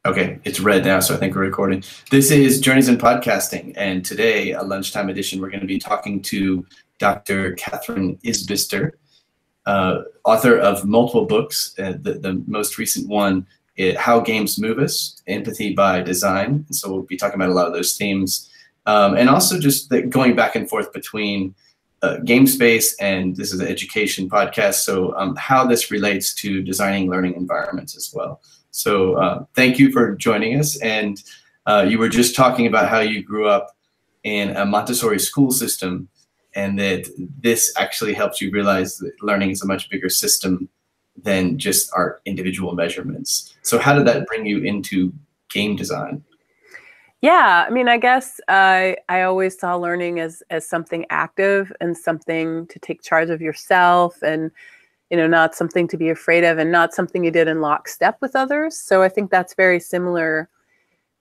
Okay, it's red now, so I think we're recording. This is Journeys in Podcasting, and today, a lunchtime edition, we're going to be talking to Dr. Katherine Isbister, author of multiple books. The most recent one, How Games Move Us, Empathy by Design. So we'll be talking about a lot of those themes. And also just going back and forth between game space, and this is an education podcast, so how this relates to designing learning environments as well. So thank you for joining us. And you were just talking about how you grew up in a Montessori school system, and that this actually helps you realize that learning is a much bigger system than just our individual measurements. So how did that bring you into game design? Yeah, I mean, I guess I always saw learning as something active and something to take charge of yourself, and not something to be afraid of, and not something you did in lockstep with others. So I think that's very similar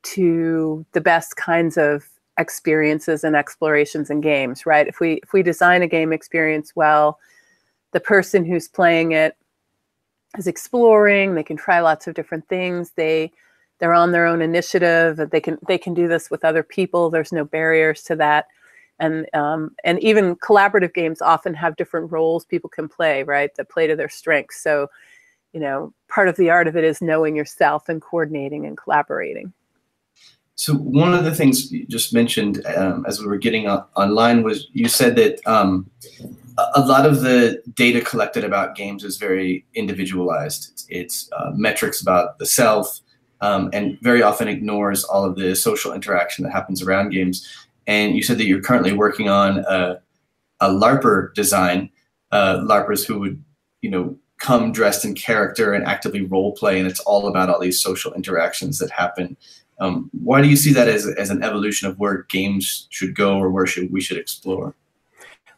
to the best kinds of experiences and explorations in games, right? If we design a game experience well, the person who's playing it is exploring. They can try lots of different things. They're on their own initiative. They can do this with other people. There's no barriers to that. And even collaborative games often have different roles people can play, right, that play to their strengths. So, part of the art of it is knowing yourself and coordinating and collaborating. So one of the things you just mentioned as we were getting online was you said that a lot of the data collected about games is very individualized. It's metrics about the self, and very often ignores all of the social interaction that happens around games. And you said that you're currently working on a LARPer design, LARPers who would, come dressed in character and actively role play, and it's all about all these social interactions that happen. Why do you see that as an evolution of where games should go, or where we should explore?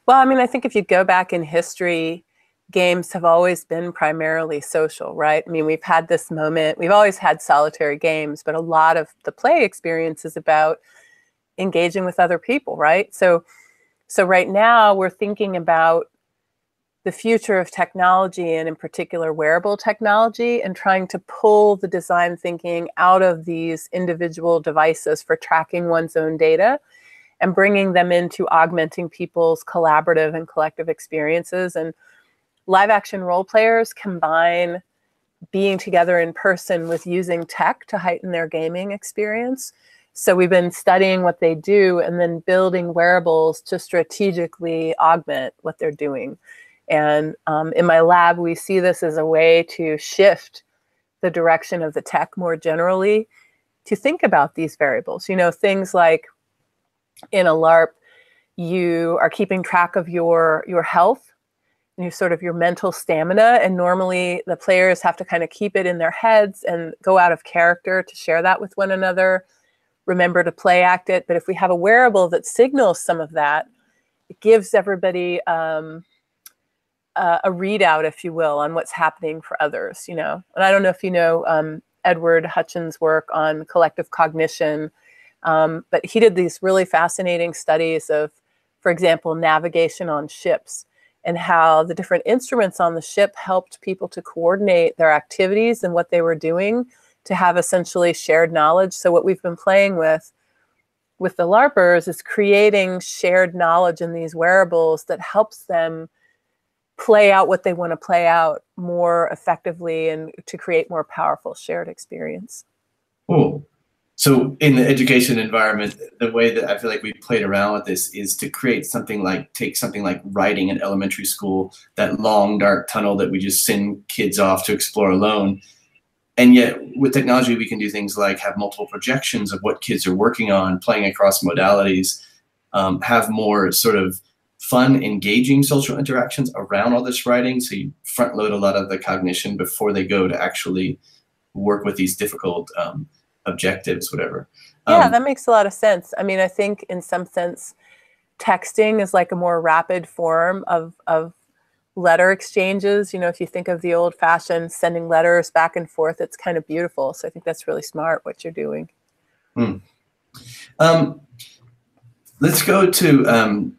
Well, I mean, I think if you go back in history, games have always been primarily social, right? I mean, we've had this moment, we've always had solitary games, but a lot of the play experience is about engaging with other people, right? So right now we're thinking about the future of technology, and in particular wearable technology, and trying to pull the design thinking out of these individual devices for tracking one's own data and bringing them into augmenting people's collaborative and collective experiences. And live action role players combine being together in person with using tech to heighten their gaming experience. So we've been studying what they do and then building wearables to strategically augment what they're doing. And in my lab, we see this as a way to shift the direction of the tech more generally to think about these variables. Things like in a LARP, you are keeping track of your health, your mental stamina. And normally the players have to kind of keep it in their heads and go out of character to share that with one another. Remember to play act it. But if we have a wearable that signals some of that, it gives everybody a readout, if you will, on what's happening for others, And I don't know if you know Edward Hutchins' work on collective cognition, but he did these really fascinating studies of, for example, navigation on ships, and how the different instruments on the ship helped people to coordinate their activities and what they were doing to have essentially shared knowledge. So what we've been playing with the LARPers is creating shared knowledge in these wearables that helps them play out what they want to play out more effectively and to create more powerful shared experience. Cool. So in the education environment, the way that I feel like we played around with this is to create take something like writing in elementary school, that long, dark tunnel that we just send kids off to explore alone. And yet with technology, we can do things like have multiple projections of what kids are working on, playing across modalities, have more sort of fun, engaging social interactions around all this writing. So you front load a lot of the cognition before they go to actually work with these difficult objectives, whatever. Yeah, that makes a lot of sense. I mean, I think in some sense, texting is like a more rapid form of letter exchanges. If you think of the old fashioned sending letters back and forth, it's kind of beautiful. So I think that's really smart what you're doing. Let's go to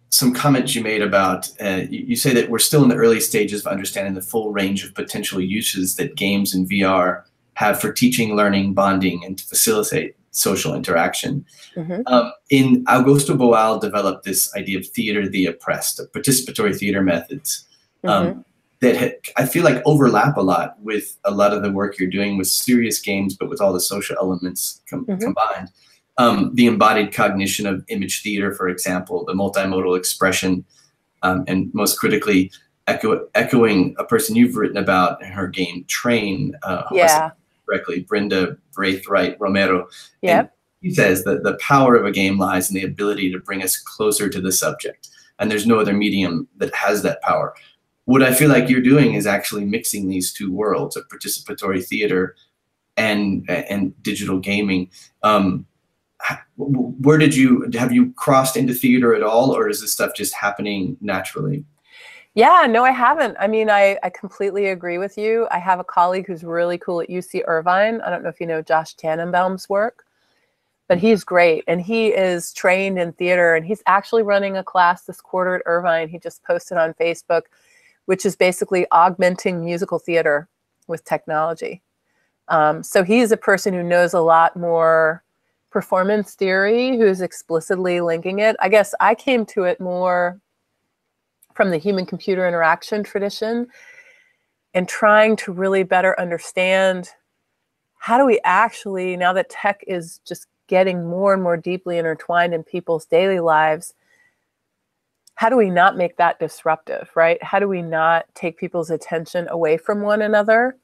some comments you made about, you say that we're still in the early stages of understanding the full range of potential uses that games and VR have for teaching, learning, bonding, and to facilitate social interaction. In Augusto Boal developed this idea of theater the oppressed, of participatory theater methods that I feel like overlap a lot with a lot of the work you're doing with serious games, but with all the social elements combined. The embodied cognition of image theater, for example, the multimodal expression, and most critically, echoing a person you've written about in her game, Train, correctly, Brenda Braithwaite Romero. Yep. He says that the power of a game lies in the ability to bring us closer to the subject, and there's no other medium that has that power. What I feel like you're doing is actually mixing these two worlds of participatory theater and digital gaming. Where have you crossed into theater at all, or is this stuff just happening naturally? Yeah, no, I haven't. I mean, I completely agree with you. I have a colleague who's really cool at UC Irvine. I don't know if you know Josh Tannenbaum's work, but he's great. And he is trained in theater, and he's actually running a class this quarter at Irvine. He just posted on Facebook, which is basically augmenting musical theater with technology. So he's a person who knows a lot more performance theory, who's explicitly linking it. I guess I came to it more from the human-computer interaction tradition and trying to really better understand how do we actually, now that tech is just getting more and more deeply intertwined in people's daily lives, how do we not make that disruptive, right? How do we not take people's attention away from one another?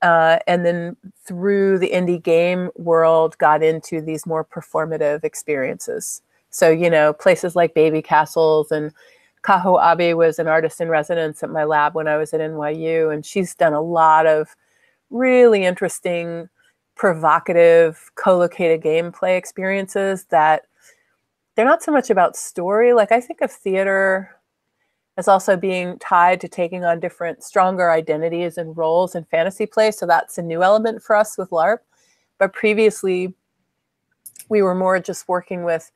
And then through the indie game world, got into these more performative experiences. So, you know, places like Baby Castles, and Kaho Abe was an artist in residence at my lab when I was at NYU, and she's done a lot of really interesting, provocative, co-located gameplay experiences that they're not so much about story. Like, I think of theater as also being tied to taking on different, stronger identities and roles in fantasy play. So that's a new element for us with LARP. But previously, we were more just working with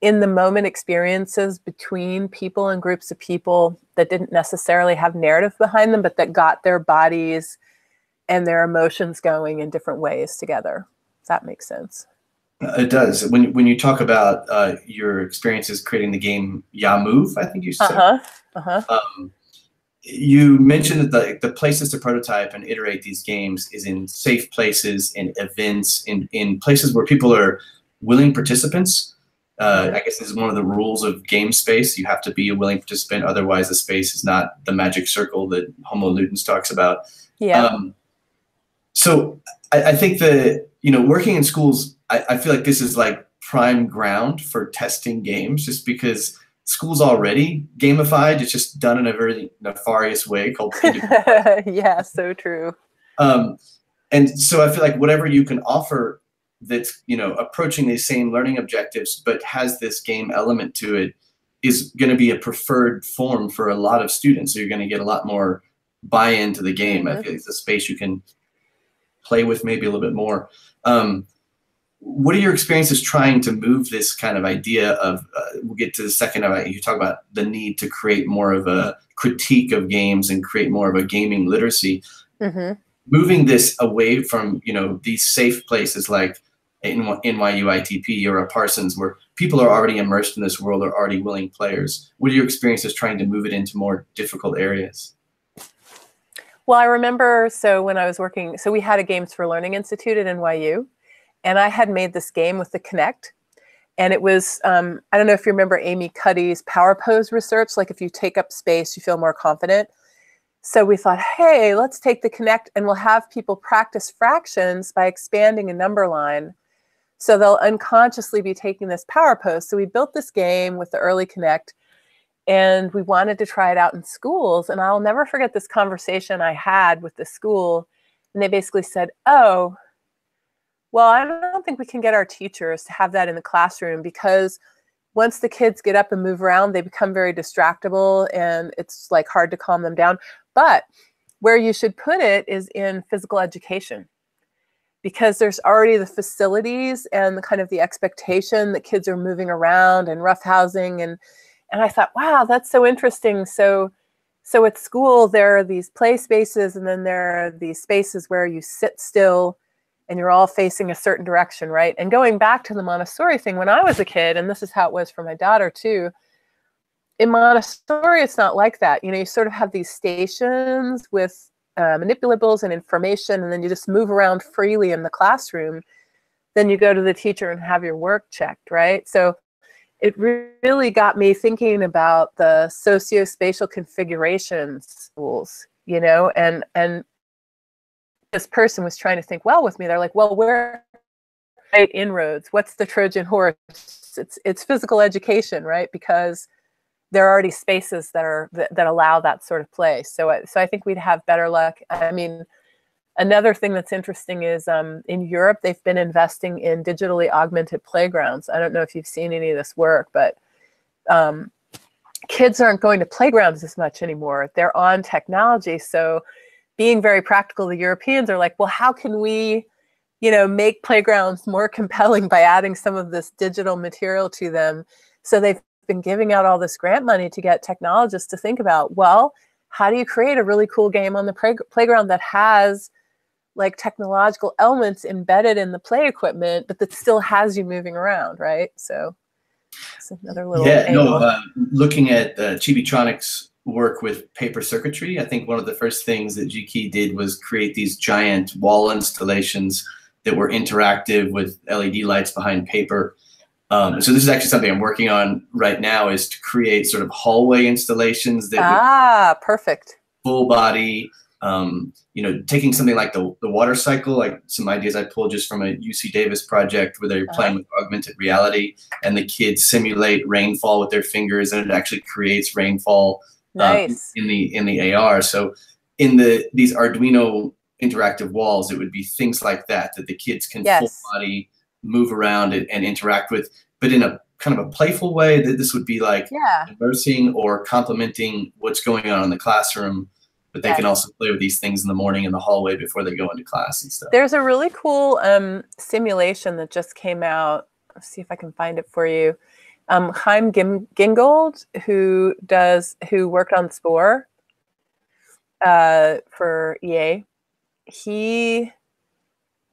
in the moment experiences between people and groups of people that didn't necessarily have narrative behind them, but that got their bodies and their emotions going in different ways together. If that makes sense. It does. When you talk about your experiences creating the game Ya Move, I think you said. You mentioned that the places to prototype and iterate these games is in safe places, in events, in places where people are willing participants. I guess this is one of the rules of game space. You have to be a willing participant, otherwise the space is not the magic circle that Homo Ludens talks about. Yeah. So I think that, you know, working in schools, I feel like this is like prime ground for testing games, just because school's already gamified. It's just done in a very nefarious way called yeah, so true. And so I feel like whatever you can offer that's, you know, approaching these same learning objectives but has this game element to it is going to be a preferred form for a lot of students. So you're going to get a lot more buy-in to the game. I feel like it's a space you can play with maybe a little bit more. What are your experiences trying to move this kind of idea of, we'll get to the second of it, you talk about the need to create more of a critique of games and create more of a gaming literacy. Moving this away from, you know, these safe places like NYU ITP or a Parsons, where people are already immersed in this world, are already willing players. What are your experiences trying to move it into more difficult areas? Well, I remember, so when I was working, so we had a Games for Learning Institute at NYU, and I had made this game with the Kinect. And it was, I don't know if you remember Amy Cuddy's power pose research, like if you take up space, you feel more confident. So we thought, hey, let's take the Kinect and we'll have people practice fractions by expanding a number line. So they'll unconsciously be taking this power pose. So we built this game with the early Kinect, and we wanted to try it out in schools. And I'll never forget this conversation I had with the school. And they basically said, oh, well, I don't think we can get our teachers to have that in the classroom, because once the kids get up and move around, they become very distractible and it's like hard to calm them down. But where you should put it is in physical education, because there's already the facilities and the kind of the expectation that kids are moving around and roughhousing. And I thought, wow, that's so interesting. So So at school, there are these play spaces, and then there are these spaces where you sit still and you're all facing a certain direction, right? And going back to the Montessori thing, when I was a kid, and this is how it was for my daughter too, in Montessori, it's not like that. You know, you sort of have these stations with manipulables and information, and then you just move around freely in the classroom. Then you go to the teacher and have your work checked, right? So it really got me thinking about the socio-spatial configurations rules, you know, and this person was trying to think well with me. They're like, well, where right inroads? What's the Trojan horse? It's physical education, right? Because there are already spaces that allow that sort of play. So I think we'd have better luck. I mean, another thing that's interesting is in Europe, they've been investing in digitally augmented playgrounds. I don't know if you've seen any of this work, but kids aren't going to playgrounds as much anymore. They're on technology. So being very practical, the Europeans are like, well, how can we, you know, make playgrounds more compelling by adding some of this digital material to them? So they've been giving out all this grant money to get technologists to think about, well, how do you create a really cool game on the playground that has like technological elements embedded in the play equipment, but that still has you moving around, right? So it's another little angle. Looking at Chibitronics work with paper circuitry, I think one of the first things that GK did was create these giant wall installations that were interactive with LED lights behind paper. So this is actually something I'm working on right now, is to create sort of hallway installations that perfect. Full body, you know, taking something like the water cycle, like some ideas I pulled just from a UC Davis project where they're playing with augmented reality and the kids simulate rainfall with their fingers, and it actually creates rainfall in the AR. So in these Arduino interactive walls, it would be things like that the kids can full body move around and interact with, but in a kind of a playful way. That this would be like immersing or complementing what's going on in the classroom, but they can also play with these things in the morning in the hallway before they go into class and stuff. There's a really cool simulation that just came out. Let's see if I can find it for you. Chaim Gingold, who worked on Spore for EA.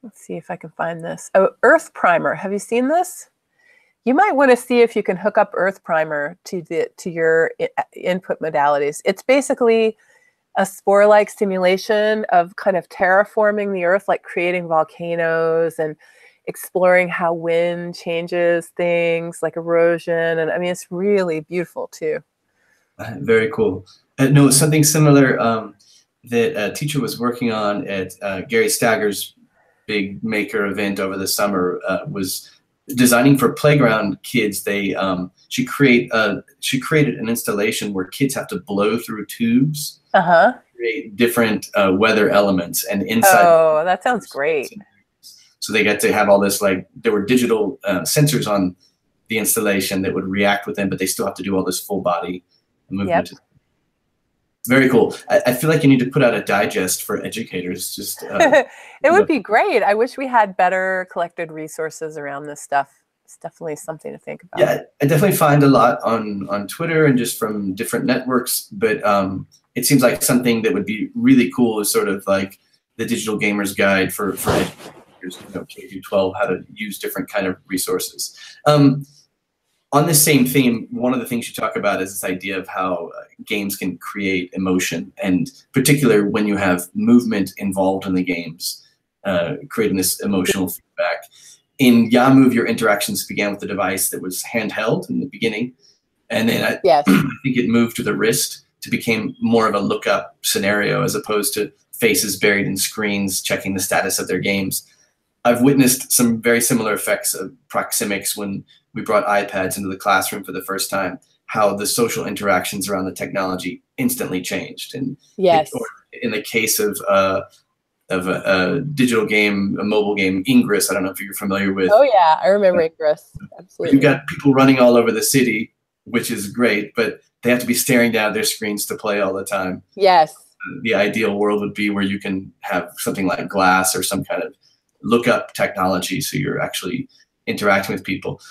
Let's see if I can find this. Oh, Earth Primer. Have you seen this? You might want to see if you can hook up Earth Primer to your input modalities. It's basically a Spore-like simulation of kind of terraforming the Earth, like creating volcanoes and exploring how wind changes things like erosion. And I mean, it's really beautiful too. Very cool. No, something similar that a teacher was working on at Gary Stagger's big maker event over the summer was designing for playground kids. She created an installation where kids have to blow through tubes, create different weather elements, and inside. Oh, that sounds great. So they got to have all this, like, there were digital sensors on the installation that would react with them, but they still have to do all this full body movement. Yep. Very cool. I feel like you need to put out a digest for educators. Just it would be great. I wish we had better collected resources around this stuff. It's definitely something to think about. Yeah, I definitely find a lot on Twitter and just from different networks, but it seems like something that would be really cool is sort of like the Digital Gamer's Guide for educators, you know, K through 12, how to use different kind of resources. On this same theme, one of the things you talk about is this idea of how games can create emotion, and particularly when you have movement involved in the games, creating this emotional feedback. In Yamove, your interactions began with the device that was handheld in the beginning, and then I think it moved to the wrist to become more of a look-up scenario as opposed to faces buried in screens checking the status of their games. I've witnessed some very similar effects of proxemics when we brought iPads into the classroom for the first time, how the social interactions around the technology instantly changed. And in the case of a digital game, a mobile game, Ingress, I don't know if you're familiar with. Oh yeah, I remember Ingress. Absolutely. You've got people running all over the city, which is great, but they have to be staring down at their screens to play all the time. Yes. The ideal world would be where you can have something like glass or some kind of look-up technology, so you're actually interacting with people.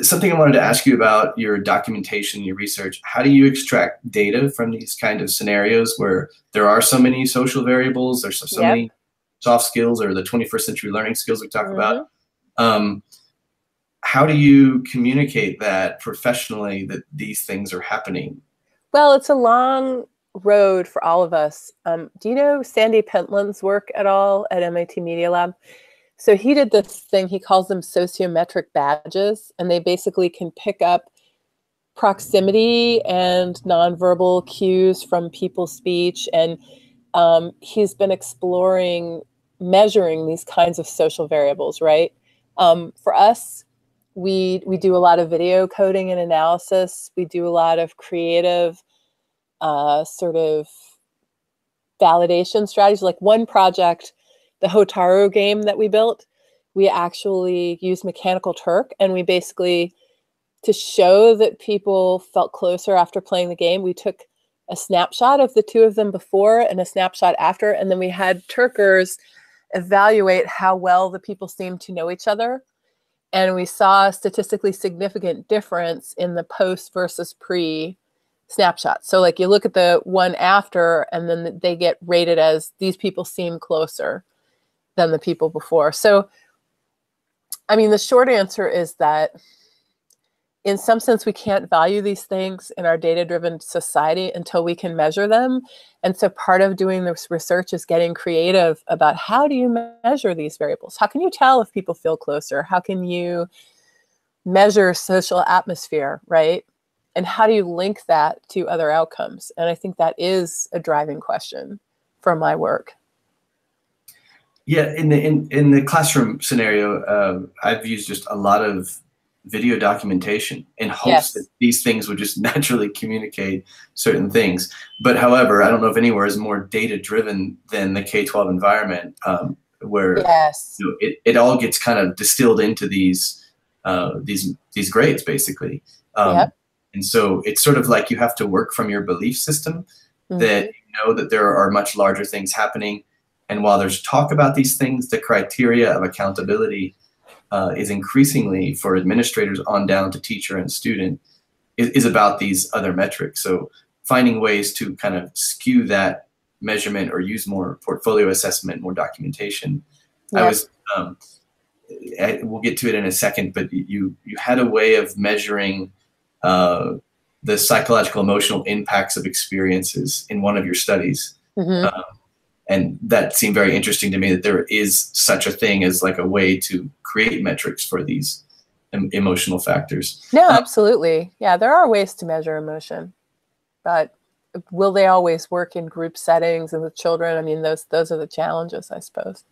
something I wanted to ask you about your documentation, your research. How do you extract data from these kind of scenarios where there are so many social variables, there's so many soft skills, or the 21st century learning skills we talk about? How do you communicate that professionally, that these things are happening? Well, it's a long road for all of us. Do you know Sandy Pentland's work at all at MIT Media Lab? So he did this thing, he calls them sociometric badges, and they basically can pick up proximity and nonverbal cues from people's speech. And he's been exploring measuring these kinds of social variables, right? For us, we do a lot of video coding and analysis. We do a lot of creative sort of validation strategies. Like one project, the Hotaru game that we built, we actually used Mechanical Turk, and we basically, to show that people felt closer after playing the game, we took a snapshot of the two of them before and a snapshot after, and then we had Turkers evaluate how well the people seemed to know each other. And we saw a statistically significant difference in the post versus pre snapshot. So like you look at the one after, and then they get rated as these people seem closer than the people before. So, I mean, the short answer is that in some sense, we can't value these things in our data-driven society until we can measure them. And so part of doing this research is getting creative about how do you measure these variables? How can you tell if people feel closer? How can you measure social atmosphere, right? And how do you link that to other outcomes? And I think that is a driving question for my work. Yeah, in the classroom scenario, I've used just a lot of video documentation in hopes that these things would just naturally communicate certain things. But however, I don't know if anywhere is more data-driven than the K-12 environment, where you know, it all gets kind of distilled into these grades, basically. And so it's sort of like you have to work from your belief system that you know that there are much larger things happening. And while there's talk about these things, the criteria of accountability is increasingly, for administrators on down to teacher and student, is about these other metrics. So finding ways to kind of skew that measurement or use more portfolio assessment, more documentation. I was, we'll get to it in a second, but you had a way of measuring the psychological emotional impacts of experiences in one of your studies. And that seemed very interesting to me, that there is such a thing as like a way to create metrics for these emotional factors. No, absolutely. Yeah, there are ways to measure emotion, but will they always work in group settings and with children? I mean, those are the challenges, I suppose.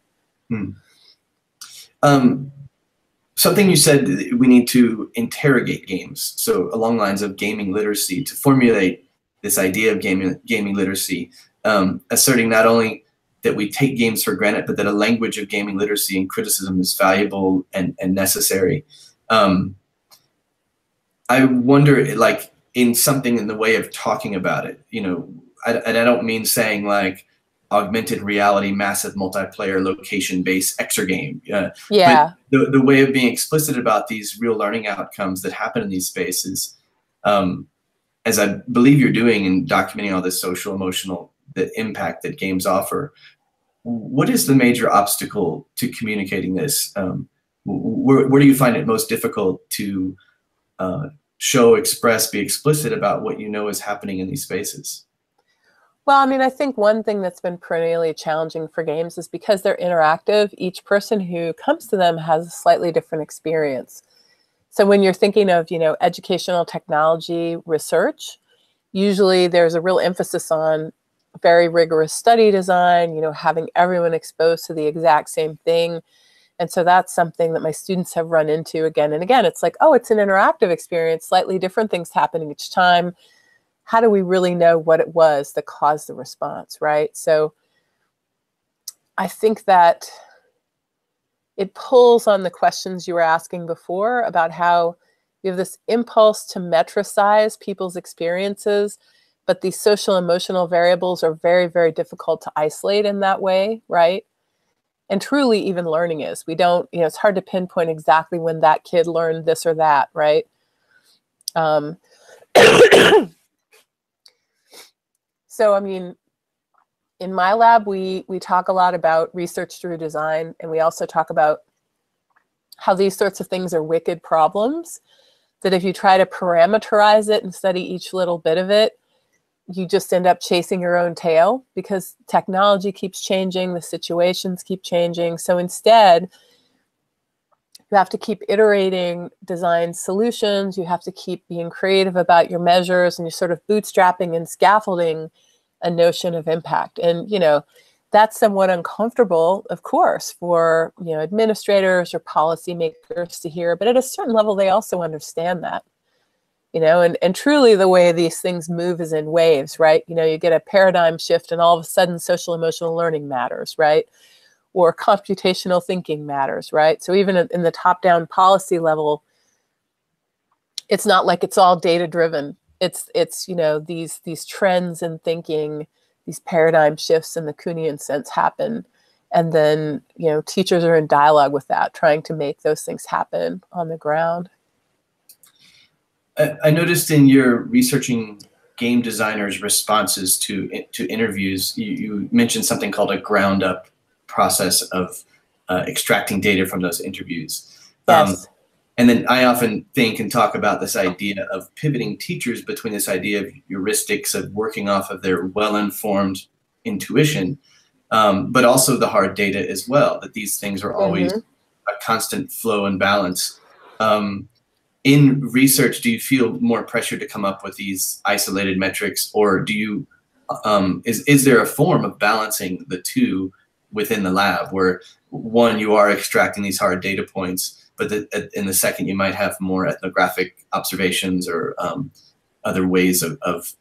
Something you said, we need to interrogate games. So along lines of gaming literacy, to formulate this idea of gaming literacy, asserting not only that we take games for granted, but that a language of gaming literacy and criticism is valuable and necessary. I wonder, like, in something in the way of talking about it, you know, and I don't mean saying like augmented reality, massive multiplayer location-based exergame. But the way of being explicit about these real learning outcomes that happen in these spaces, as I believe you're doing in documenting all this social, emotional, the impact that games offer. What is the major obstacle to communicating this? Where do you find it most difficult to show, express, be explicit about what you know is happening in these spaces? Well, I mean, I think one thing that's been perennially challenging for games is because they're interactive, each person who comes to them has a slightly different experience. So when you're thinking of, you know, educational technology research, usually there's a real emphasis on very rigorous study design, you know, having everyone exposed to the exact same thing. And so that's something that my students have run into again and again. It's like, oh, it's an interactive experience, slightly different things happening each time. How do we really know what it was that caused the response, right? So I think that it pulls on the questions you were asking before about how you have this impulse to metricize people's experiences, but these social emotional variables are very, very difficult to isolate in that way, right? and truly even learning is. We don't, it's hard to pinpoint exactly when that kid learned this or that, right? So, I mean, in my lab, we talk a lot about research through design, and we also talk about how these sorts of things are wicked problems, that if you try to parameterize it and study each little bit of it, you just end up chasing your own tail because technology keeps changing, the situations keep changing. So instead, you have to keep iterating design solutions. You have to keep being creative about your measures, and you're sort of bootstrapping and scaffolding a notion of impact. And, that's somewhat uncomfortable, of course, for, administrators or policymakers to hear. But at a certain level, they also understand that. And truly the way these things move is in waves, right? You get a paradigm shift and all of a sudden social emotional learning matters, right? Or computational thinking matters, right? So even in the top-down policy level, it's not like it's all data-driven. It's these trends in thinking, these paradigm shifts in the Kuhnian sense happen. And then, teachers are in dialogue with that, trying to make those things happen on the ground. I noticed in your researching game designers' responses to interviews, you mentioned something called a GroundUp process of extracting data from those interviews. Yes. And then I often think and talk about this idea of pivoting teachers between this idea of heuristics of working off of their well-informed intuition, but also the hard data as well, that these things are always a constant flow and balance. In research, do you feel more pressure to come up with these isolated metrics, or do you is there a form of balancing the two within the lab where one, you are extracting these hard data points, but in the second you might have more ethnographic observations or other ways of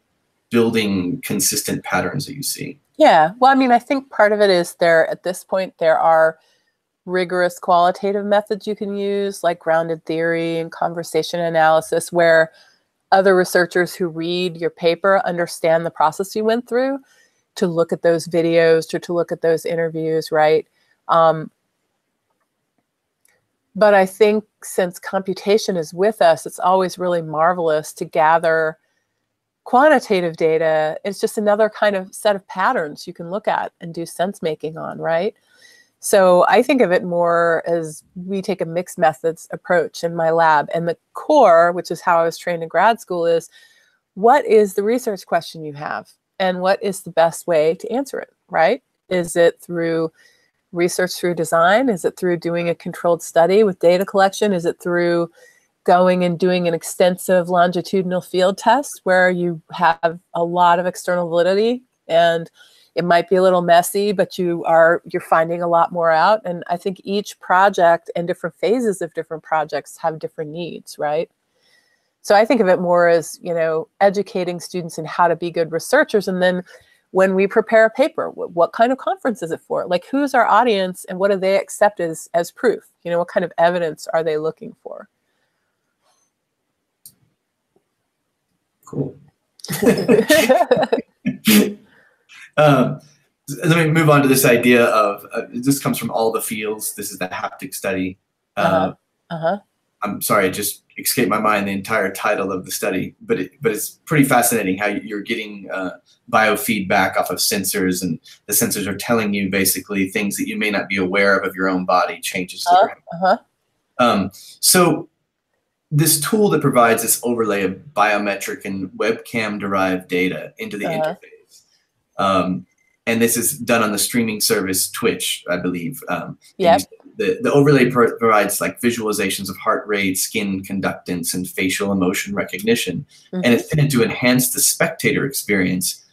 building consistent patterns that you see? Yeah, well, I mean, I think part of it is at this point, there are rigorous qualitative methods you can use, like grounded theory and conversation analysis, where other researchers who read your paper understand the process you went through to look at those videos or to look at those interviews, right? But I think since computation is with us, it's always really marvelous to gather quantitative data. It's just another kind of set of patterns you can look at and do sense making on, right? So I think of it more as we take a mixed methods approach in my lab. And the core, which is how I was trained in grad school, is what is the research question you have? And what is the best way to answer it, right? Is it through research through design? Is it through doing a controlled study with data collection? Is it through going and doing an extensive longitudinal field test where you have a lot of external validity and it might be a little messy, but you're finding a lot more out? And I think each project and different phases of different projects have different needs, right? So I think of it more as, educating students in how to be good researchers. And then when we prepare a paper, what kind of conference is it for? Like, who's our audience and what do they accept as proof? What kind of evidence are they looking for? Cool. Let me move on to this idea of, this comes from all the fields. This is the Haptic Study. I'm sorry, it just escaped my mind the entire title of the study, but it's pretty fascinating how you're getting biofeedback off of sensors, and the sensors are telling you basically things that you may not be aware of your own body, changes that are so this tool that provides this overlay of biometric and webcam-derived data into the interface, and this is done on the streaming service Twitch, I believe. The overlay provides like visualizations of heart rate, skin conductance, and facial emotion recognition. And it's intended to enhance the spectator experience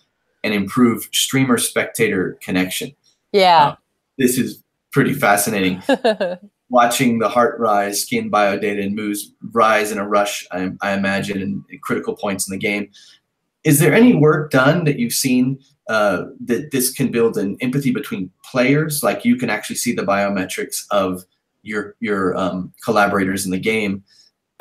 and improve streamer-spectator connection. Yeah. This is pretty fascinating. Watching the heart rise, skin biodata, and moves rise in a rush, I imagine, in critical points in the game. Is there any work done that you've seen that this can build an empathy between players? Like you can actually see the biometrics of your collaborators in the game.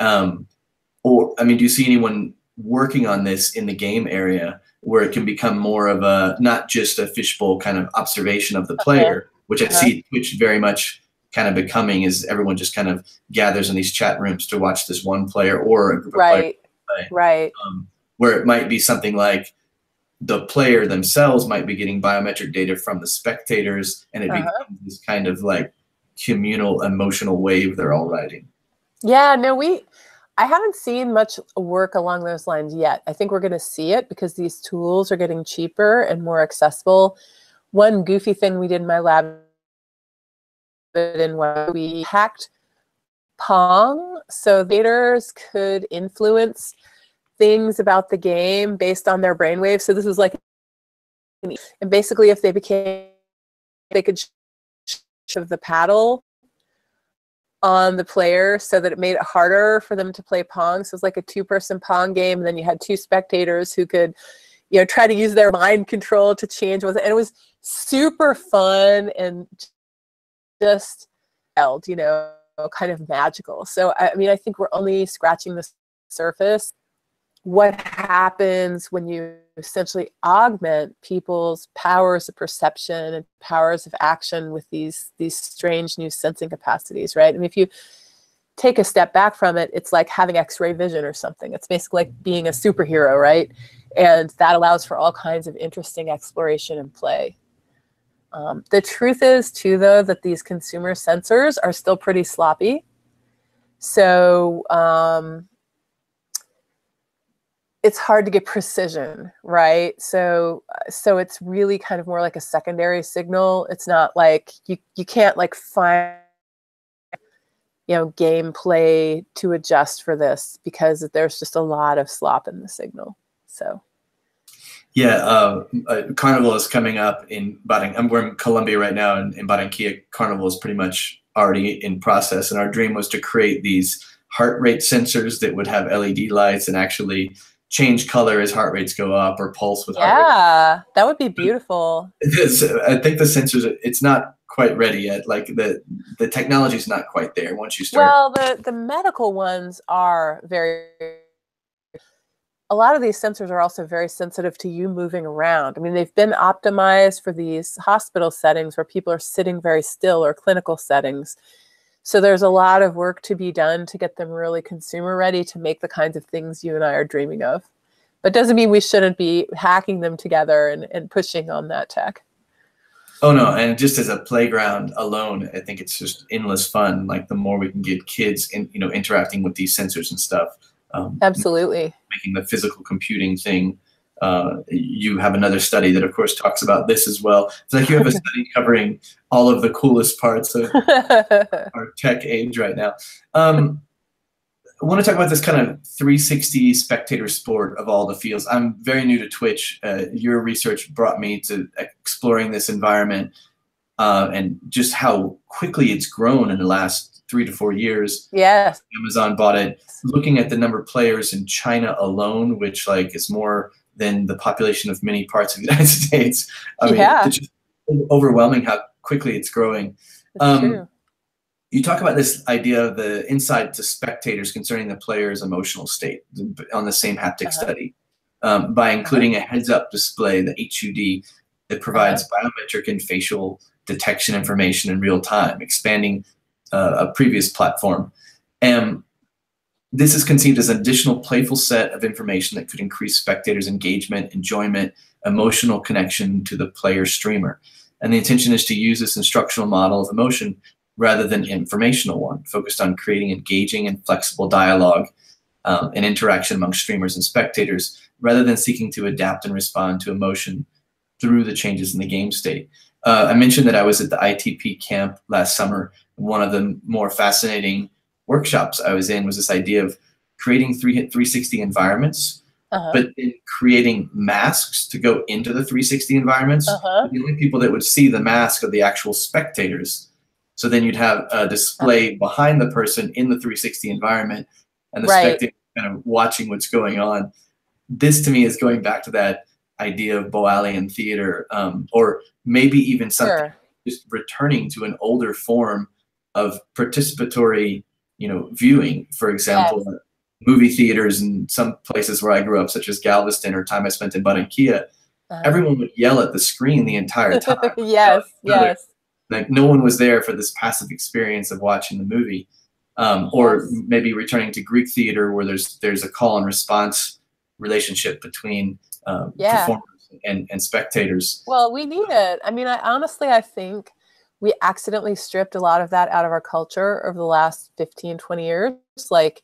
Or, I mean, do you see anyone working on this in the game area where it can become more of a, not just a fishbowl kind of observation of the player, which I see Twitch very much kind of becoming, is everyone just kind of gathers in these chat rooms to watch this one player or a group of players play. Right. Where it might be something like the player themselves might be getting biometric data from the spectators, and it becomes this kind of like communal emotional wave they're all riding. Yeah, no, I haven't seen much work along those lines yet. I think we're going to see it because these tools are getting cheaper and more accessible. One goofy thing we did in my lab, we hacked Pong so theaters could influence things about the game based on their brainwaves. So this was like, and basically if they could shove the paddle on the player so that it made it harder for them to play Pong. So it was like a 2-person Pong game. And then you had 2 spectators who could, you know, try to use their mind control to change what, and it was super fun and just, you know, kind of magical. So, I mean, I think we're only scratching the surface. What happens when you essentially augment people's powers of perception and powers of action with these strange new sensing capacities, right? I mean, if you take a step back from it, it's like having X-ray vision or something. It's basically like being a superhero, right? And that allows for all kinds of interesting exploration and play. The truth is, too, though, that these consumer sensors are still pretty sloppy. So it's hard to get precision, right? So it's really kind of more like a secondary signal. It's not like you can't like find, you know, gameplay to adjust for this because there's just a lot of slop in the signal. So. Yeah, Carnival is coming up in we're in Colombia right now, and in Barranquilla, Carnival is pretty much already in process. And our dream was to create these heart rate sensors that would have LED lights and actually change color as heart rates go up, or pulse with heart rate. Yeah, that would be beautiful. I think the sensors, it's not quite ready yet. Like the technology is not quite there once you start. Well, the medical ones are very. A lot of these sensors are also very sensitive to you moving around. I mean, they've been optimized for these hospital settings where people are sitting very still, or clinical settings. So there's a lot of work to be done to get them really consumer ready to make the kinds of things you and I are dreaming of. But doesn't mean we shouldn't be hacking them together and pushing on that tech. Oh no, and just as a playground alone, I think it's just endless fun. Like the more we can get kids interacting with these sensors and stuff. Absolutely. Making the physical computing thing. You have another study that, of course, talks about this as well. It's like you have a study covering all of the coolest parts of our tech age right now. I want to talk about this kind of 360 spectator sport of all the fields. I'm very new to Twitch. Your research brought me to exploring this environment and just how quickly it's grown in the last 3 to 4 years. Yes. Amazon bought it. Looking at the number of players in China alone, which like is more than the population of many parts of the United States. I mean, it's just overwhelming how quickly it's growing. That's true. You talk about this idea of the insight to spectators concerning the player's emotional state on the same Haptic Study by including a heads-up display, the HUD, that provides biometric and facial detection information in real time, expanding a previous platform. And this is conceived as an additional playful set of information that could increase spectators' engagement, enjoyment, emotional connection to the player streamer. And the intention is to use this instructional model of emotion rather than informational one, focused on creating engaging and flexible dialogue and interaction among streamers and spectators, rather than seeking to adapt and respond to emotion through the changes in the game state. I mentioned that I was at the ITP camp last summer. One of the more fascinating workshops I was in was this idea of creating 360 environments, but in creating masks to go into the 360 environments. The only people that would see the mask are the actual spectators. So then you'd have a display behind the person in the 360 environment, and the spectator kind of watching what's going on. This to me is going back to that idea of Boalian theater, or maybe even something just returning to an older form of participatory, viewing. For example, movie theaters in some places where I grew up, such as Galveston or time I spent in Barranquilla, everyone would yell at the screen the entire time. Yes. Like no one was there for this passive experience of watching the movie. Or maybe returning to Greek theater where there's a call and response relationship between performers and spectators. Well, we need it. I mean, I think we accidentally stripped a lot of that out of our culture over the last 15, 20 years. Like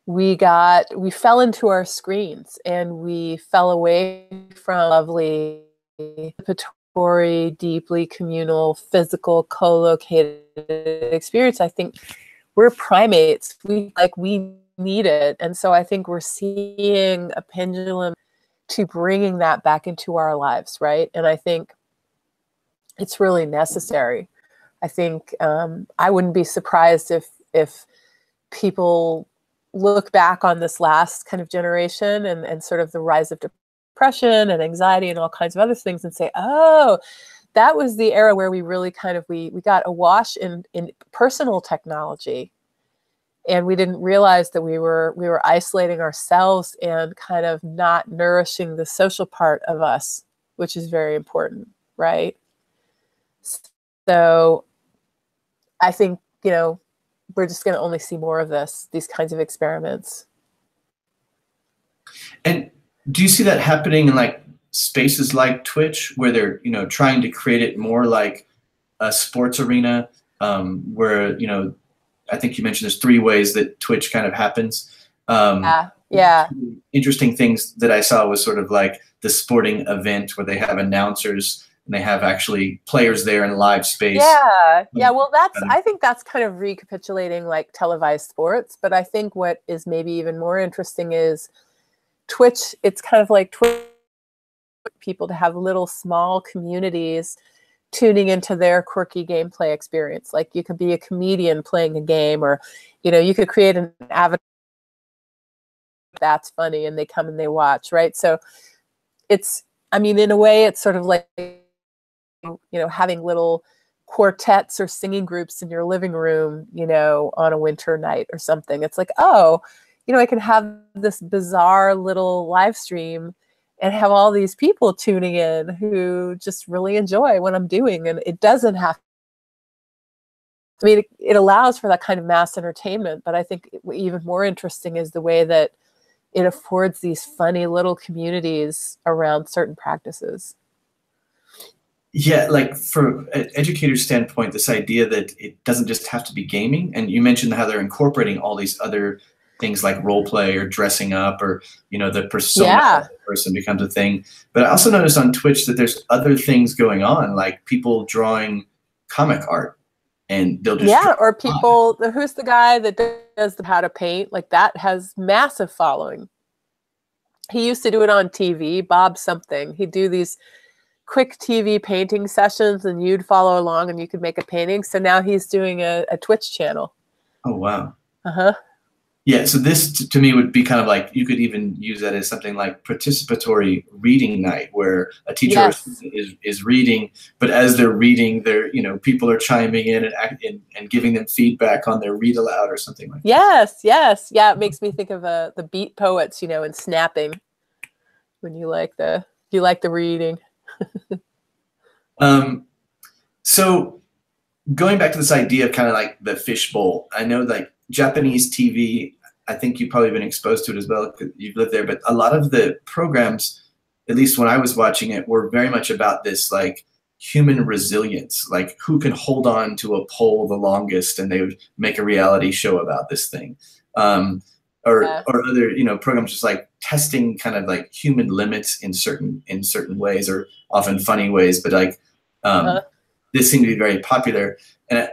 we fell into our screens and we fell away from lovely, participatory, deeply communal, physical, co-located experience. I think we're primates. We need it. And so I think we're seeing a pendulum to bringing that back into our lives, right? And I think it's really necessary. I think I wouldn't be surprised if people look back on this last kind of generation and sort of the rise of depression and anxiety and all kinds of other things and say, oh, that was the era where we really kind of, we got awash in personal technology. And we didn't realize that we were isolating ourselves and kind of not nourishing the social part of us, which is very important, right? So I think, we're just going to only see more of these kinds of experiments. And do you see that happening in like spaces like Twitch where they're, trying to create it more like a sports arena where, I think you mentioned there's 3 ways that Twitch kind of happens. Yeah. Interesting things that I saw was sort of like the sporting event where they have announcers and they have actually players there in live space. Yeah. Well, I think that's kind of recapitulating like televised sports. But I think what is maybe even more interesting is Twitch. It's kind of like Twitch people to have little small communities tuning into their quirky gameplay experience. Like you could be a comedian playing a game, or, you could create an avatar that's funny and they come and they watch, right? So in a way, it's sort of like, having little quartets or singing groups in your living room, on a winter night or something. It's like, oh, I can have this bizarre little live stream and have all these people tuning in who just really enjoy what I'm doing. And it doesn't have, it allows for that kind of mass entertainment. But I think even more interesting is the way that it affords these funny little communities around certain practices. Yeah, like from an educator's standpoint, this idea that it doesn't just have to be gaming. And you mentioned how they're incorporating all these other things like role play or dressing up or, the persona of the person becomes a thing. But I also noticed on Twitch that there's other things going on, like people drawing comic art and they'll just or people, who's the guy that does how to paint? Like that has massive following. He used to do it on TV, Bob something. He'd do these quick TV painting sessions and you'd follow along and you could make a painting. So now he's doing a Twitch channel. Oh, wow. Yeah, so this to me would be kind of like, you could even use that as something like participatory reading night, where a teacher is reading, but as they're reading, they're, people are chiming in and giving them feedback on their read aloud or something like that. Yes. Yeah, it makes me think of the beat poets, and snapping when you like the reading. So going back to this idea of kind of like the fishbowl, I know like Japanese TV, I think you've probably been exposed to it as well because you've lived there, but a lot of the programs, at least when I was watching it, were very much about this like human resilience, like who can hold on to a pole the longest, and they would make a reality show about this thing. Or other, programs just like testing kind of like human limits in certain ways, or often funny ways, but like this seemed to be very popular. And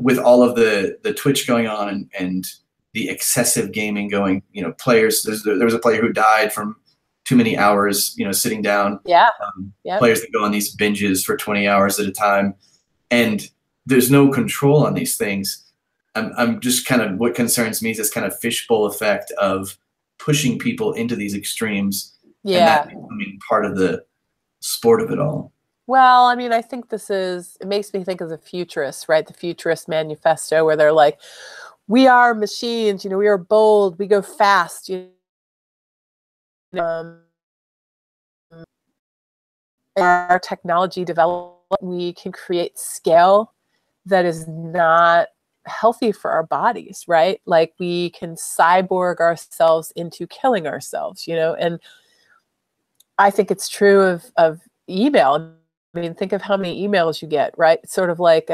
with all of the Twitch going on and the excessive gaming going, players, there was a player who died from too many hours, sitting down. Players that go on these binges for 20 hours at a time, and there's no control on these things. I'm just kind of, what concerns me is this kind of fishbowl effect of pushing people into these extremes and that becoming part of the sport of it all. Well, I think it makes me think of the futurists, right? The futurist manifesto, where they're like, we are machines, we are bold, we go fast, our technology develops we can create scale that is not healthy for our bodies, right? Like we can cyborg ourselves into killing ourselves, you know? And I think it's true of email. I mean, think of how many emails you get, right? It's sort of like,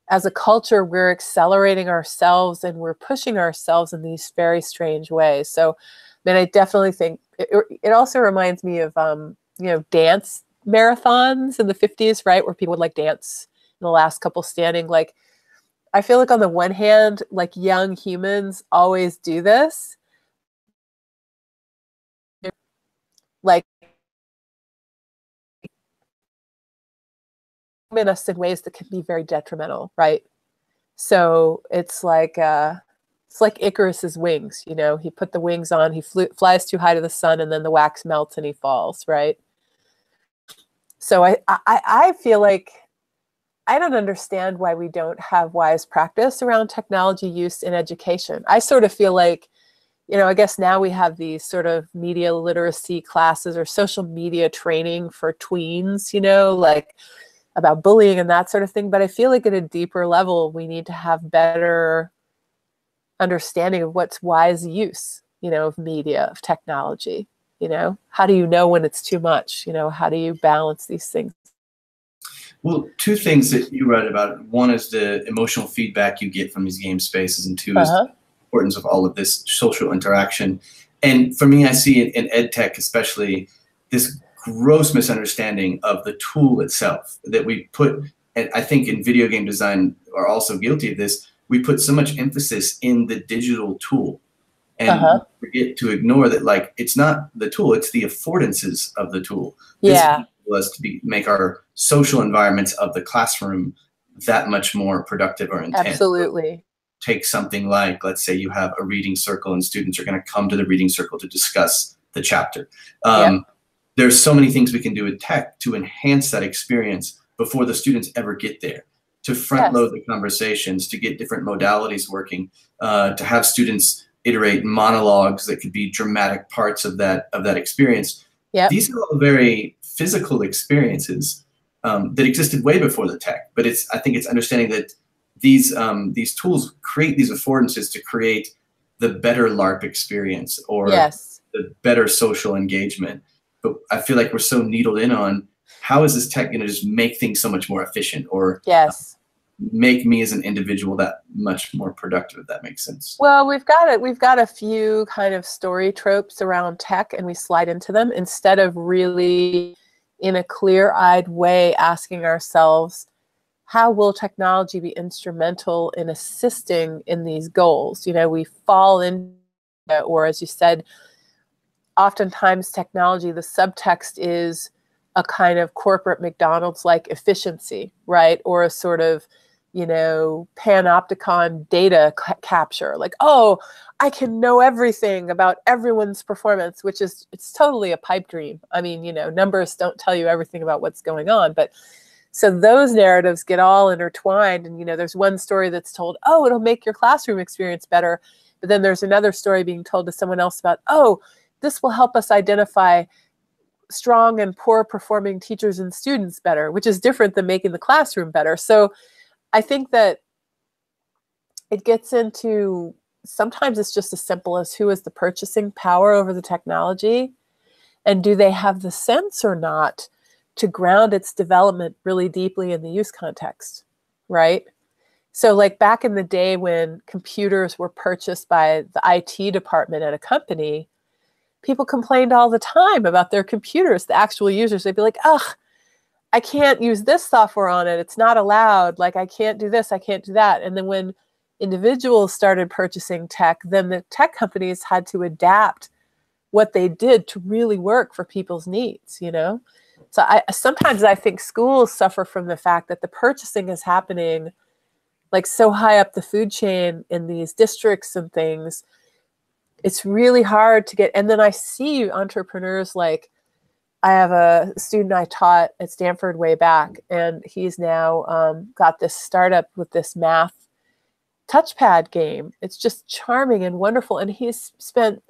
as a culture, we're accelerating ourselves and we're pushing ourselves in these very strange ways. So, I mean, I definitely think it also reminds me of, you know, dance marathons in the 50s, right? Where people would like dance in the last couple standing. Like, I feel like on the one hand, like young humans always do this. Like, in us in ways that can be very detrimental, right? So it's like Icarus's wings, you know, he put the wings on, he flies too high to the sun, and then the wax melts and he falls, right? So I feel like I don't understand why we don't have wise practice around technology use in education. I sort of feel like, you know, I guess now we have these sort of media literacy classes or social media training for tweens, you know, like about bullying and that sort of thing. But I feel like at a deeper level, we need to have better understanding of what's wise use, you know, of media, of technology. You know, how do you know when it's too much? You know, how do you balance these things? Well, two things that you write about. One is the emotional feedback you get from these game spaces, and two is the importance of all of this social interaction. And for me, I see it in ed tech, especially this gross misunderstanding of the tool itself that we put, and I think in video game design are also guilty of this. We put so much emphasis in the digital tool, and we forget to ignore that, like, it's not the tool, it's the affordances of the tool. Yeah. This us to make our social environments of the classroom that much more productive or intense. Absolutely. Take something like, let's say you have a reading circle and students are going to come to the reading circle to discuss the chapter. There's so many things we can do with tech to enhance that experience before the students ever get there, to front load the conversations, to get different modalities working, to have students iterate monologues that could be dramatic parts of that experience. These are all very physical experiences that existed way before the tech, but I think it's understanding that these tools create these affordances to create the better LARP experience or the better social engagement. But I feel like we're so needled in on how is this tech going to just make things so much more efficient or make me as an individual that much more productive, if that makes sense. Well, we've got a few kind of story tropes around tech, and we slide into them instead of really in a clear-eyed way asking ourselves, how will technology be instrumental in assisting in these goals? You know, we fall in, or as you said, oftentimes technology, the subtext is a kind of corporate McDonald's-like efficiency, right? Or a sort of, you know, panopticon data capture, like, oh, I can know everything about everyone's performance, which is, it's totally a pipe dream. I mean, you know, numbers don't tell you everything about what's going on, but so those narratives get all intertwined. And, you know, there's one story that's told, oh, it'll make your classroom experience better. But then there's another story being told to someone else about, oh, this will help us identify strong and poor performing teachers and students better, which is different than making the classroom better. So I think that it gets into, sometimes it's just as simple as who has the purchasing power over the technology, and do they have the sense or not to ground its development really deeply in the use context, right? So like back in the day when computers were purchased by the IT department at a company, people complained all the time about their computers, the actual users. They'd be like, ugh, I can't use this software on it. It's not allowed. Like, I can't do this. I can't do that. And then when individuals started purchasing tech, then the tech companies had to adapt what they did to really work for people's needs, you know? So sometimes I think schools suffer from the fact that the purchasing is happening like so high up the food chain in these districts and things. It's really hard to get, and then I see entrepreneurs, like I have a student I taught at Stanford way back, and he's now got this startup with this math touchpad game. It's just charming and wonderful. And he's spent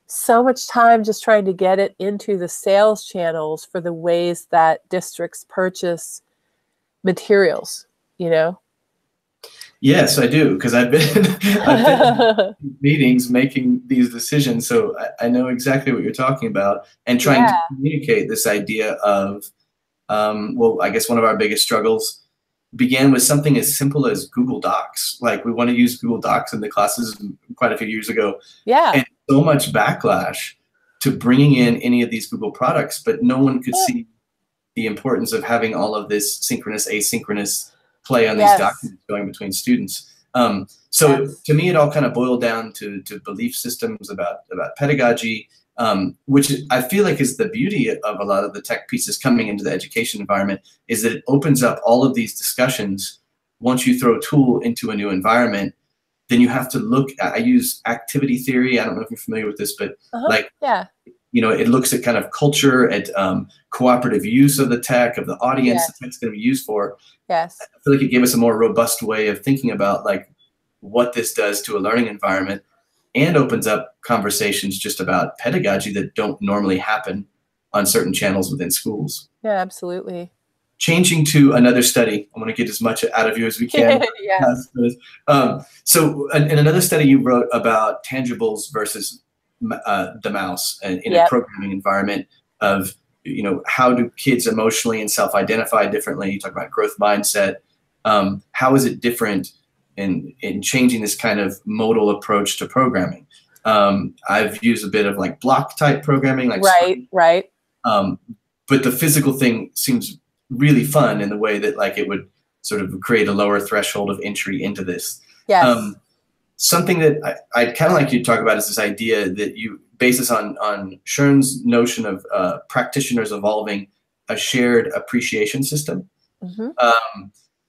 so much time just trying to get it into the sales channels for the ways that districts purchase materials, you know? Yes, I do, because I've been, I've been in meetings making these decisions, so I know exactly what you're talking about, and trying to communicate this idea of, well, I guess one of our biggest struggles began with something as simple as Google Docs. Like, we want to use Google Docs in the classes quite a few years ago. Yeah. And so much backlash to bringing in any of these Google products, but no one could see the importance of having all of this synchronous, asynchronous play on these documents going between students. So to me, it all kind of boiled down to belief systems about pedagogy, which I feel like is the beauty of a lot of the tech pieces coming into the education environment, is that it opens up all of these discussions. Once you throw a tool into a new environment, then you have to look at, I use activity theory. I don't know if you're familiar with this, but you know, it looks at kind of culture, at cooperative use of the tech, of the audience the tech's going to be used for. Yes. I feel like it gave us a more robust way of thinking about like what this does to a learning environment, and opens up conversations just about pedagogy that don't normally happen on certain channels within schools. Yeah, absolutely. Changing to another study, I want to get as much out of you as we can. So in another study you wrote about tangibles versus the mouse in a programming environment of, you know, how do kids emotionally and self-identify differently? You talk about growth mindset. How is it different in changing this kind of modal approach to programming? I've used a bit of like block type programming, like but the physical thing seems really fun in the way that like it would sort of create a lower threshold of entry into this. Something that I'd kind of like you to talk about is this idea that you base this on Schoen's notion of practitioners evolving a shared appreciation system.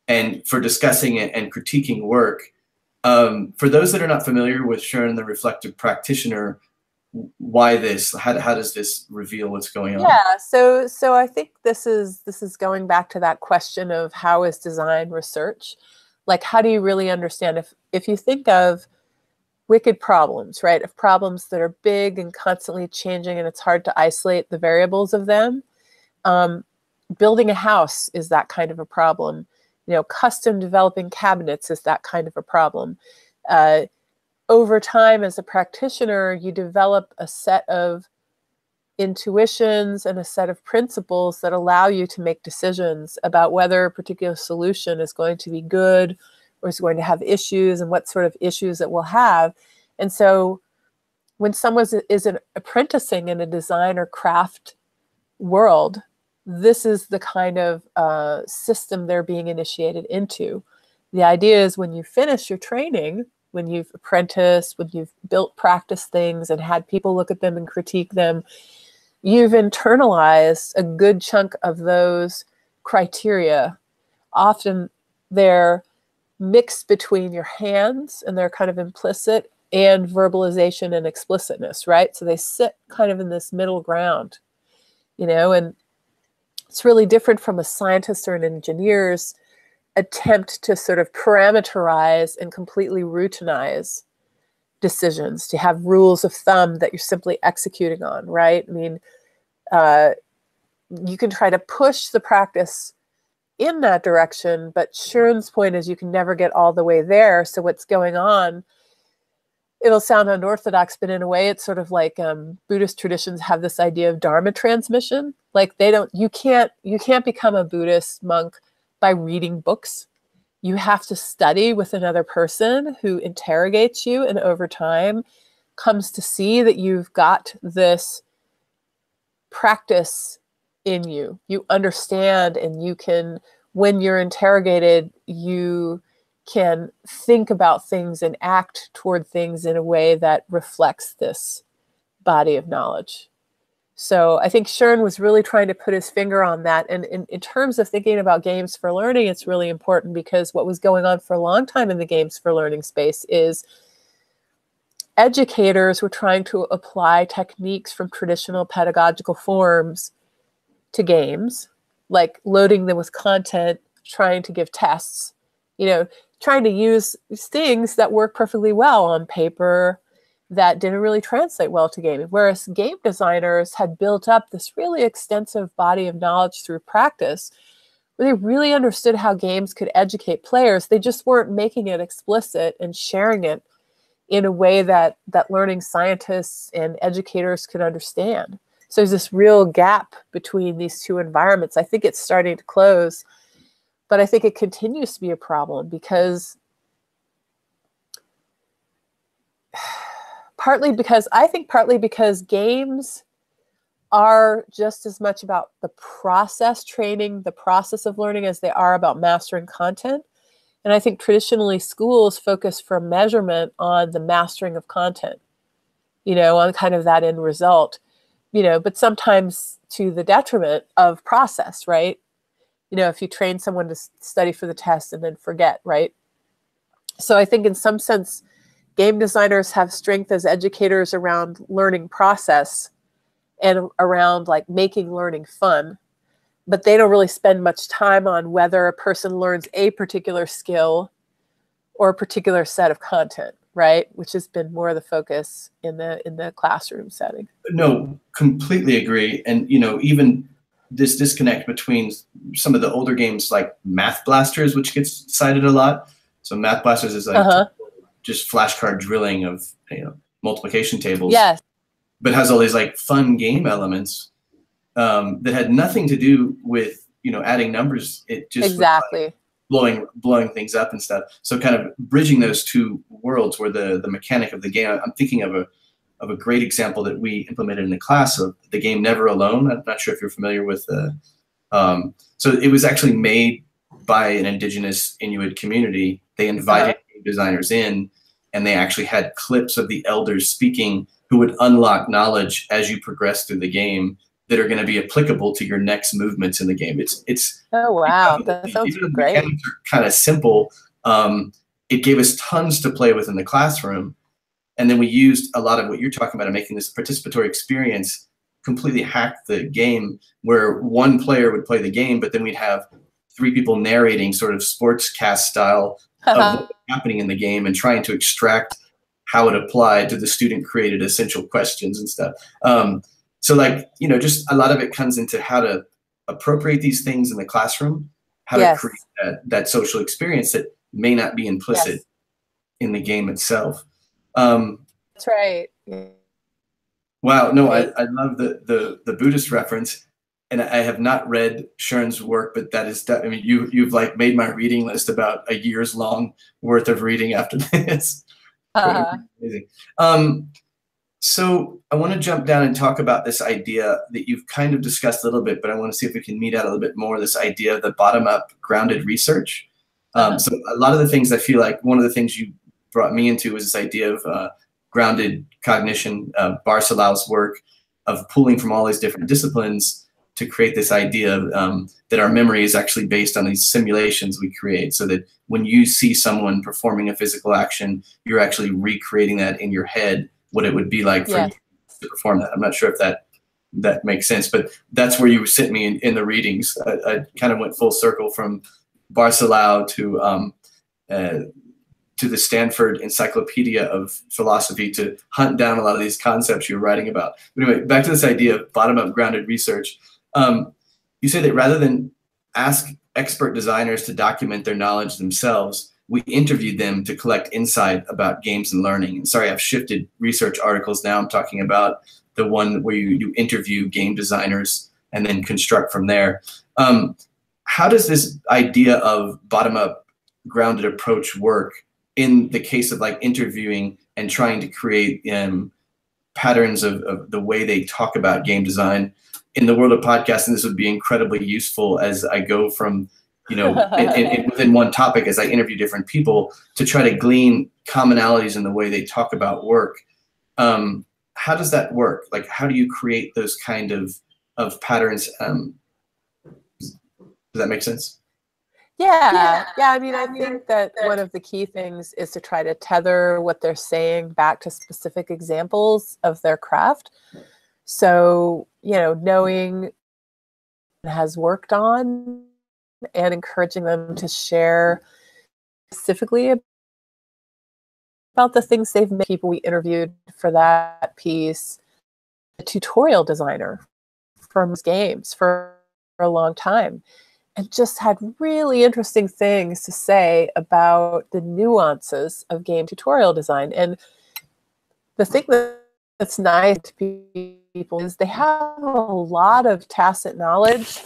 And for discussing it and critiquing work. For those that are not familiar with Schoen, the reflective practitioner, why this? How does this reveal what's going on? Yeah, so I think this is going back to that question of how is design research? Like, how do you really understand if you think of wicked problems, right? Of problems that are big and constantly changing, and it's hard to isolate the variables of them. Building a house is that kind of a problem. You know, custom developing cabinets is that kind of a problem. Over time, as a practitioner, you develop a set of intuitions and a set of principles that allow you to make decisions about whether a particular solution is going to be good or is going to have issues, and what sort of issues it will have. And so when someone is apprenticing in a design or craft world, this is the kind of system they're being initiated into. The idea is when you finish your training, when you've apprenticed, when you've built practice things and had people look at them and critique them, you've internalized a good chunk of those criteria. Often they're mixed between your hands, and they're kind of implicit, and verbalization and explicitness, right? So they sit kind of in this middle ground, you know, and it's really different from a scientist or an engineer's attempt to sort of parameterize and completely routinize decisions, to have rules of thumb that you're simply executing on, right? I mean, you can try to push the practice in that direction, but Schoen's point is you can never get all the way there. So what's going on, it'll sound unorthodox, but in a way it's sort of like Buddhist traditions have this idea of Dharma transmission. Like you can't become a Buddhist monk by reading books. You have to study with another person who interrogates you, and over time comes to see that you've got this practice in you. You understand, and you can, when you're interrogated, you can think about things and act toward things in a way that reflects this body of knowledge. So I think Schoen was really trying to put his finger on that. And in terms of thinking about games for learning, it's really important, because what was going on for a long time in the games for learning space is educators were trying to apply techniques from traditional pedagogical forms to games, like loading them with content, trying to give tests, you know, trying to use things that work perfectly well on paper that didn't really translate well to gaming. Whereas game designers had built up this really extensive body of knowledge through practice, where they really understood how games could educate players. They just weren't making it explicit and sharing it in a way that learning scientists and educators could understand. So there's this real gap between these two environments. I think it's starting to close, but I think it continues to be a problem because partly because games are just as much about the process training, the process of learning, as they are about mastering content. And I think traditionally schools focus for measurement on the mastering of content, on kind of that end result, but sometimes to the detriment of process, right? If you train someone to study for the test and then forget, right? So I think in some sense, game designers have strength as educators around learning process and around like making learning fun, but they don't really spend much time on whether a person learns a particular skill or a particular set of content, right? Which has been more of the focus in the classroom setting. No, completely agree. And, even this disconnect between some of the older games like Math Blasters, which gets cited a lot. So Math Blasters is like just flashcard drilling of, multiplication tables. Yes. But has all these like fun game elements that had nothing to do with, adding numbers. It just exactly was like blowing things up and stuff. So kind of bridging those two worlds where the mechanic of the game, I'm thinking of a great example that we implemented in the class of the game Never Alone. I'm not sure if you're familiar with so it was actually made by an indigenous Inuit community. They invited game designers in, and they actually had clips of the elders speaking who would unlock knowledge as you progress through the game that are going to be applicable to your next movements in the game. It's oh wow, that sounds great. Mechanics are kind of simple. It gave us tons to play with in the classroom, and then we used a lot of what you're talking about, making this participatory experience completely hack the game, where one player would play the game, but then we'd have three people narrating sort of sportscast style of what's happening in the game and trying to extract how it applied to the student created essential questions and stuff. So like, just a lot of it comes into how to appropriate these things in the classroom, how to create that social experience that may not be implicit in the game itself. That's right. Wow, no, I love the Buddhist reference, and I have not read Shern's work, but that is, I mean, you've like made my reading list about a year's long worth of reading after this. Amazing. So I want to jump down and talk about this idea that you've kind of discussed a little bit, but I want to see if we can meet out a little bit more, this idea of the bottom-up grounded research. So a lot of the things I feel like one of the things you brought me into was this idea of grounded cognition, Barcelau's work of pulling from all these different disciplines to create this idea that our memory is actually based on these simulations we create, so that when you see someone performing a physical action, you're actually recreating that in your head, what it would be like for you to perform that. I'm not sure if that makes sense, but that's where you sent me in the readings. I kind of went full circle from Barcelau to the Stanford Encyclopedia of Philosophy to hunt down a lot of these concepts you're writing about. But anyway, back to this idea of bottom-up grounded research. You say that rather than ask expert designers to document their knowledge themselves, we interviewed them to collect insight about games and learning. And sorry, I've shifted research articles now. I'm talking about the one where you interview game designers and then construct from there. How does this idea of bottom-up grounded approach work in the case of like interviewing and trying to create patterns of the way they talk about game design? In the world of podcasting, this would be incredibly useful as I go from, within one topic, as I interview different people to try to glean commonalities in the way they talk about work. How does that work? Like, how do you create those kind of patterns? Does that make sense? Yeah. I mean, I think that one of the key things is to try to tether what they're saying back to specific examples of their craft. So, knowing has worked on and encouraging them to share specifically about the things they've made. People we interviewed for that piece, a tutorial designer from games for a long time. and just had really interesting things to say about the nuances of game tutorial design. And the thing that's nice to people is they have a lot of tacit knowledge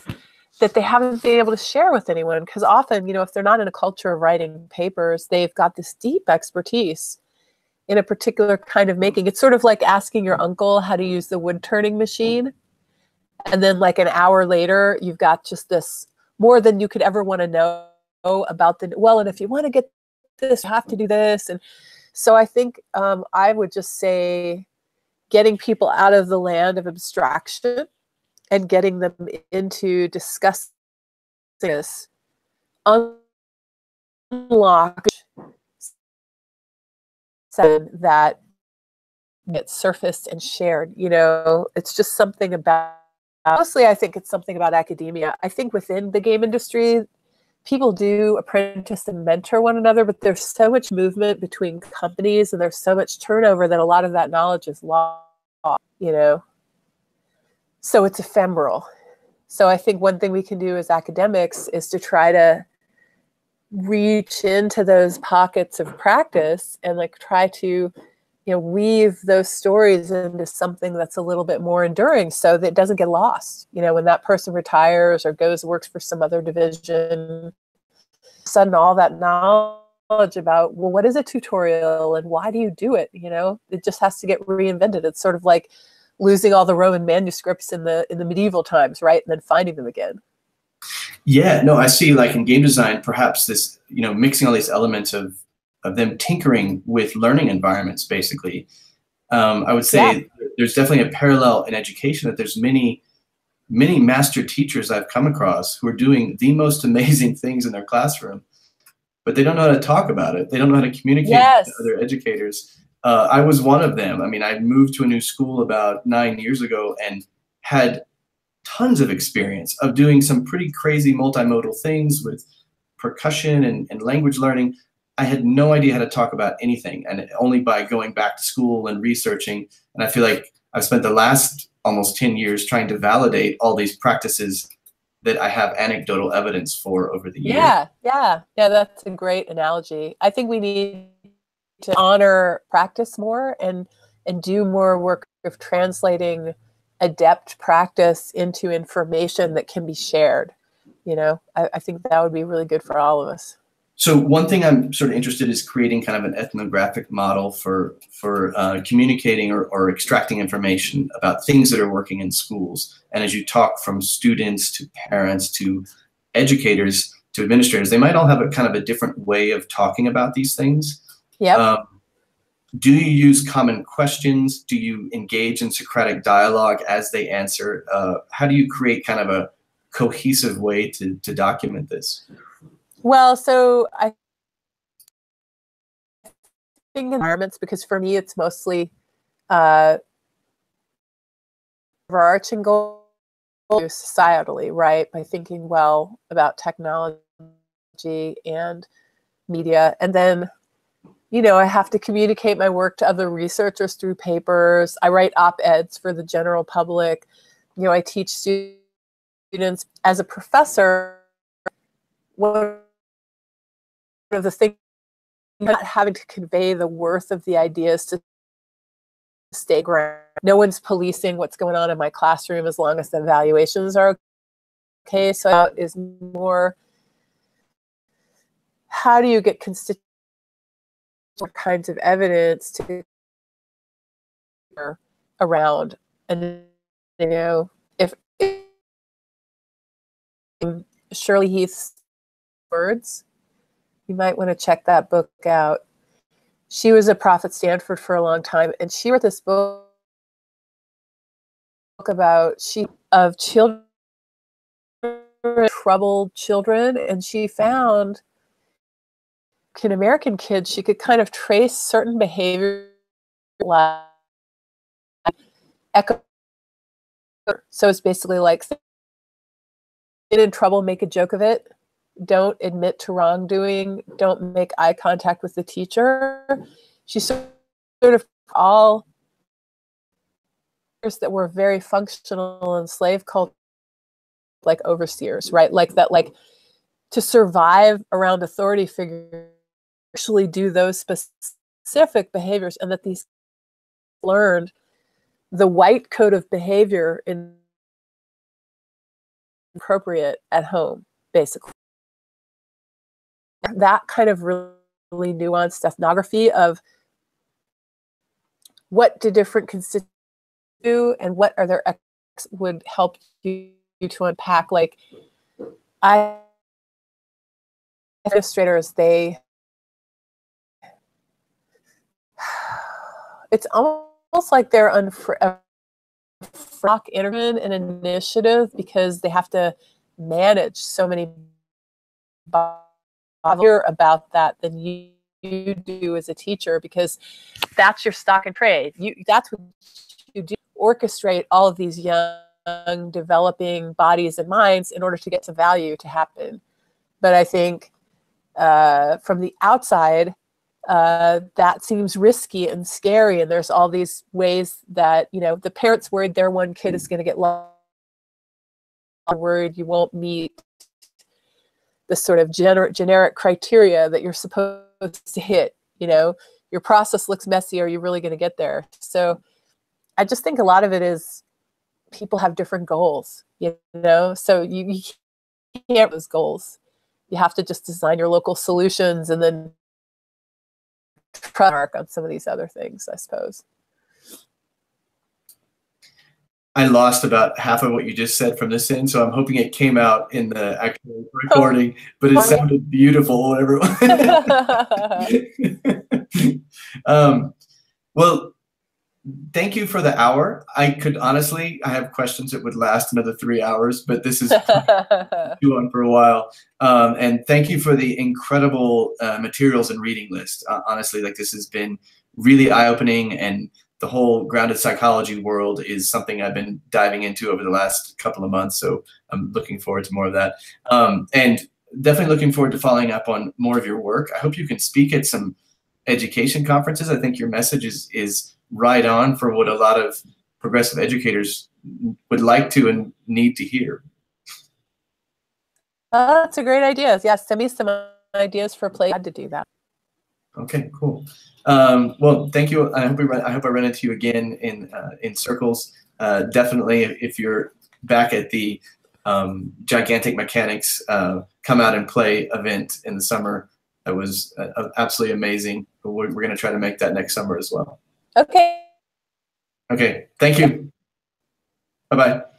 that they haven't been able to share with anyone, because often, you know, if they're not in a culture of writing papers, they've got this deep expertise in a particular kind of making. It's sort of like asking your uncle how to use the wood turning machine, and then like an hour later, you've got just this more than you could ever want to know about the, well, and if you want to get this, you have to do this. And so I think I would just say getting people out of the land of abstraction and getting them into discussing this, unlock that gets surfaced and shared. You know, it's just something about, mostly I think it's something about academia. I think within the game industry, people do apprentice and mentor one another, but there's so much movement between companies and there's so much turnover that a lot of that knowledge is lost, you know? So it's ephemeral. So I think one thing we can do as academics is to try to reach into those pockets of practice and like try to, you know, weave those stories into something that's a little bit more enduring so that it doesn't get lost. You know, when that person retires or goes works for some other division, sudden all that knowledge about, well, what is a tutorial and why do you do it? You know, it just has to get reinvented. It's sort of like losing all the Roman manuscripts in the medieval times, right? And then finding them again. Yeah, no, I see, like in game design, perhaps this, you know, mixing all these elements of them tinkering with learning environments, basically. I would say there's definitely a parallel in education, that there's many master teachers I've come across who are doing the most amazing things in their classroom, but they don't know how to talk about it. They don't know how to communicate to other educators. I was one of them. I mean, I moved to a new school about 9 years ago and had tons of experience of doing some pretty crazy multimodal things with percussion and language learning. I had no idea how to talk about anything, and only by going back to school and researching. And I feel like I've spent the last almost 10 years trying to validate all these practices that I have anecdotal evidence for over the years. Yeah, that's a great analogy. I think we need to honor practice more and do more work of translating adept practice into information that can be shared. You know, I think that would be really good for all of us. So one thing I'm sort of interested in is creating kind of an ethnographic model for communicating or extracting information about things that are working in schools. And as you talk from students to parents to educators to administrators, they might all have a kind of a different way of talking about these things. Yep. Do you use common questions? Do you engage in Socratic dialogue as they answer? How do you create kind of a cohesive way to document this? Well, so I think environments, because for me it's mostly overarching goal societally, right? By thinking well about technology and media, and then, you know, I have to communicate my work to other researchers through papers. I write op-eds for the general public. You know, I teach students. As a professor, one of the things, not having to convey the worth of the ideas to stay grounded. No one's policing what's going on in my classroom as long as the evaluations are okay. So that is more, how do you get constituent kinds of evidence to around? And, you know, if Shirley Heath's words, you might want to check that book out. She was a prof at Stanford for a long time, and she wrote this book about children, troubled children, and she found in American kids she could kind of trace certain behavior like echo. So it's basically like, get in trouble, make a joke of it. Don't admit to wrongdoing. Don't make eye contact with the teacher. She sort of all that were very functional in slave culture like overseers, right? Like that, like to survive around authority figures, actually do those specific behaviors, and that these learned the white code of behavior in appropriate at home, basically. That kind of really nuanced ethnography of what do different constituents do and what are their would help you to unpack. Like, administrators, it's almost like they're on an initiative because they have to manage so many more about that than you do as a teacher, because that's your stock and trade. That's what you do, orchestrate all of these young developing bodies and minds in order to get some value to happen. But I think from the outside, that seems risky and scary, and there's all these ways that, you know, the parents worried their one kid is going to get lost, worried you won't meet the sort of generic criteria that you're supposed to hit. You know, your process looks messy. Are you really going to get there? So I just think a lot of it is people have different goals, you know, so you can't those goals. You have to just design your local solutions and then try to work on some of these other things, I suppose. I lost about half of what you just said from this end, so I'm hoping it came out in the actual recording, but it sounded beautiful, whatever it was. Well, thank you for the hour. I could honestly, I have questions that would last another 3 hours, but this is too on for a while. And thank you for the incredible materials and reading list. Honestly, like, this has been really eye-opening, and the whole grounded psychology world is something I've been diving into over the last couple of months. So I'm looking forward to more of that. And definitely looking forward to following up on more of your work. I hope you can speak at some education conferences. I think your message is right on for what a lot of progressive educators would like to and need to hear. That's a great idea. Yeah, send me some ideas for play. Glad to do that. Okay, cool. Well, thank you. I hope I run into you again in circles. Definitely, if you're back at the Gigantic Mechanics Come Out and Play event in the summer, that was absolutely amazing. We're going to try to make that next summer as well. Okay. Okay. Thank you. Bye-bye.